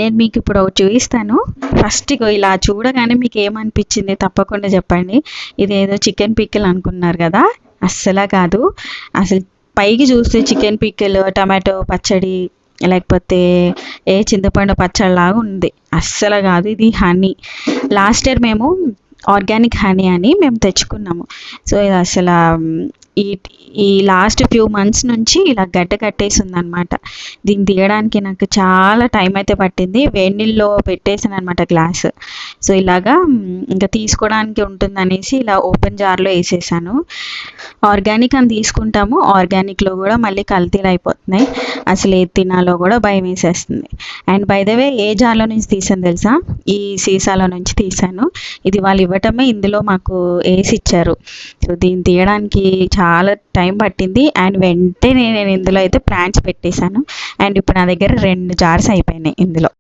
నేను మీకు ఇప్పుడు ఒకటి చూపిస్తాను. ఫస్ట్ ఇగో ఇలా చూడగానే మీకు ఏమనిపించింది తప్పకుండా చెప్పండి. ఇదేదో చికెన్ పికిల్ అనుకున్నారు కదా, అస్సలా కాదు. అసలు పైకి చూస్తే చికెన్ పికిల్, టమాటో పచ్చడి, లేకపోతే చింతపండు పచ్చడిలాగా ఉంది. అస్సలు కాదు, ఇది హనీ. లాస్ట్ ఇయర్ మేము ఆర్గానిక్ హనీ అని మేము తెచ్చుకున్నాము. సో ఇది అసలు ఈ ఈ లాస్ట్ ఫ్యూ మంత్స్ నుంచి ఇలా గడ్డ కట్టేసి ఉందన్నమాట. దీన్ని తీయడానికి నాకు చాలా టైం అయితే పట్టింది. వేడి నీళ్ళలో పెట్టేసాను అనమాట గ్లాస్. సో ఇలాగా ఇంకా తీసుకోవడానికి ఉంటుందనేసి ఇలా ఓపెన్ జార్లో వేసేసాను. ఆర్గానిక్ అని తీసుకుంటాము, ఆర్గానిక్లో కూడా మళ్ళీ కల్తీలు అయిపోతున్నాయి. అసలు ఏది తినాలో కూడా భయం వేసేస్తుంది. అండ్ బై ద వే ఏ జార్లో నుంచి తీసాను తెలుసా? ఈ సీసాలో నుంచి తీసాను. ఇది వాళ్ళు ఇవ్వటమే ఇందులో మాకు వేసి ఇచ్చారు. సో దీన్ని తీయడానికి చాలా టైం పట్టింది. అండ్ వెంటనే నేను ఇందులో అయితే ప్లాంట్స్ పెట్టేశాను. అండ్ ఇప్పుడు నా దగ్గర 2 జార్స్ అయిపోయినాయి ఇందులో.